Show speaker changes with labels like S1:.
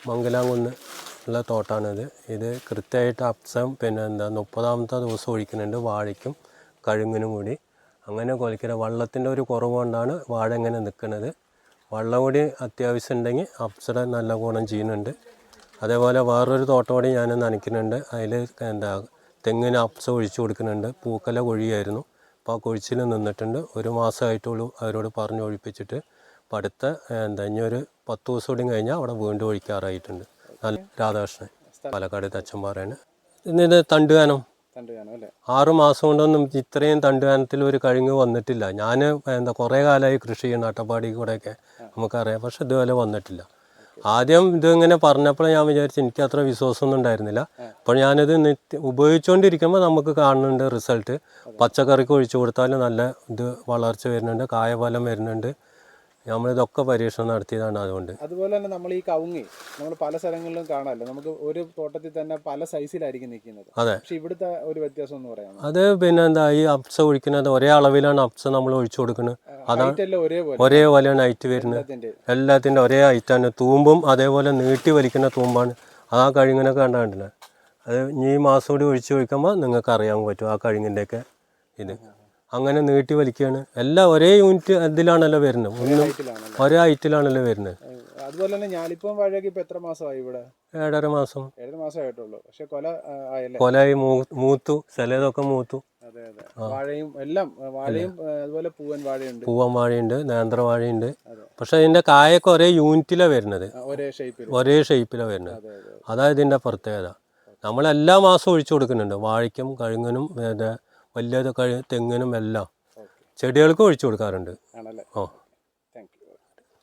S1: മംഗലാംകുന്ന് ഉള്ള തോട്ടാണിത്. ഇത് കൃത്യമായിട്ട് അപ്സം പിന്നെ 30ാമത്തെ ദിവസം ഒഴിക്കുന്നുണ്ട്, വാഴയ്ക്കും കഴുങ്ങിനും കൂടി. അങ്ങനെ കൊലയ്ക്കുന്ന വെള്ളത്തിൻ്റെ ഒരു കുറവ് കൊണ്ടാണ് വാഴ ഇങ്ങനെ നിൽക്കുന്നത്. വെള്ളം കൂടി അത്യാവശ്യം ഉണ്ടെങ്കിൽ അപ്സര നല്ല ഗുണം ചെയ്യുന്നുണ്ട്. അതേപോലെ വേറൊരു തോട്ടം കൂടി ഞാൻ നനയ്ക്കുന്നുണ്ട്. അതിൽ തെങ്ങിന് അപ്സ ഒഴിച്ചു കൊടുക്കുന്നുണ്ട്. പൂക്കല കൊഴിയായിരുന്നു, അപ്പോൾ ആ കൊഴിച്ചിൽ നിന്നിട്ടുണ്ട്. 1 മാസമായിട്ടുള്ളൂ അവരോട് പറഞ്ഞ് ഒഴിപ്പിച്ചിട്ട്. അപ്പോൾ അടുത്ത ഇനിയൊരു 10 ദിവസം കൂടി കഴിഞ്ഞാൽ അവിടെ വീണ്ടും ഒഴിക്കാറായിട്ടുണ്ട്. നല്ല രാധാകൃഷ്ണൻ, പാലക്കാട് തച്ചമ്പാറയാണ്. ഇത് തണ്ടുകാനം 6 മാസം കൊണ്ടൊന്നും ഇത്രയും തണ്ടുകാനത്തിൽ ഒരു കഴുങ്ങ് വന്നിട്ടില്ല. ഞാൻ കുറേ കാലമായി കൃഷി ചെയ്യുന്ന അട്ടപ്പാടി കൂടെയൊക്കെ നമുക്കറിയാം, പക്ഷെ ഇതുപോലെ വന്നിട്ടില്ല. ആദ്യം ഇതിങ്ങനെ പറഞ്ഞപ്പോൾ ഞാൻ വിചാരിച്ചു, എനിക്ക് അത്ര വിശ്വാസമൊന്നും ഉണ്ടായിരുന്നില്ല. അപ്പോൾ ഞാനിത് ഉപയോഗിച്ചുകൊണ്ടിരിക്കുമ്പോൾ നമുക്ക് കാണുന്നുണ്ട് റിസൾട്ട്. പച്ചക്കറിക്ക് ഒഴിച്ചു കൊടുത്താൽ നല്ല ഇത് വളർച്ച വരുന്നുണ്ട്, കായഫലം വരുന്നുണ്ട്. നമ്മളിതൊക്കെ പരീക്ഷണം നടത്തിയതാണ്.
S2: അതുപോലെ തന്നെ നമ്മൾ ഈ കവുങ്ങി നമ്മൾ പല സ്ഥലങ്ങളിലും കാണാമല്ലോ, നമുക്ക് ഒരു തോട്ടത്തിൽ തന്നെ പല സൈസിലായിരിക്കും നിൽക്കുന്നത്.
S1: അതെ,
S2: പക്ഷെ ഇവിടുത്തെ ഒരു വ്യത്യാസം എന്ന് പറയാം,
S1: അത് ഈ അപ്സ ഒഴിക്കുന്നത് ഒരേ അളവിലാണ് അപ്സ നമ്മൾ ഒഴിച്ചു കൊടുക്കുന്നത്. അതാണ് ഒരേപോലെയാണ് ഹൈറ്റ് വരുന്നത്. എല്ലാത്തിൻ്റെ ഒരേ ഹൈറ്റാണ്. തൂമ്പും അതേപോലെ നീട്ടി വലിക്കുന്ന തൂമ്പാണ്. ആ കഴുങ്ങിനൊക്കെ കണ്ടില്ല. അത് ഈ മാസം കൂടി ഒഴിച്ച് വയ്ക്കുമ്പോൾ നിങ്ങൾക്ക് അറിയാൻ പറ്റും ആ കഴുങ്ങിൻ്റെയൊക്കെ ഇത്. അങ്ങനെ നീട്ടി വലിക്കുകയാണ്. എല്ലാം ഒരേ യൂണിറ്റ് ഇതിലാണല്ലോ വരുന്നത്, ഒന്നും ഒരേ ഹൈറ്റിലാണല്ലോ വരുന്നത്.
S2: അതുപോലെ തന്നെ ഞാലിപ്പം വാഴയ്ക്ക് ഇപ്പം എത്ര മാസമായി ഇവിടെ?
S1: 7.5 മാസം.
S2: 7 മാസമായിട്ടുള്ളൂ. പക്ഷെ
S1: കൊലയായി മൂത്തു, ചിലതൊക്കെ മൂത്തു.
S2: അതെ അതെ, വാഴയും എല്ലാം, വാഴയും അതുപോലെ പൂവൻ
S1: വാഴയുണ്ട്, നേന്ത്രവാഴയുണ്ട്. പക്ഷെ അതിന്റെ കായൊക്കെ ഒരേ യൂണിറ്റിലാണ് വരുന്നത്, ഒരേ ഷേപ്പിലാണ് വരുന്നത്. അതായത് ഇതിന്റെ പ്രത്യേകത. നമ്മളെല്ലാ മാസവും ഒഴിച്ചു കൊടുക്കുന്നുണ്ട്, വാഴയ്ക്കും കഴുങ്ങിനും വലിയ തെങ്ങിനും എല്ലാം ചെടികൾക്കും ഒഴിച്ചു കൊടുക്കാറുണ്ട്.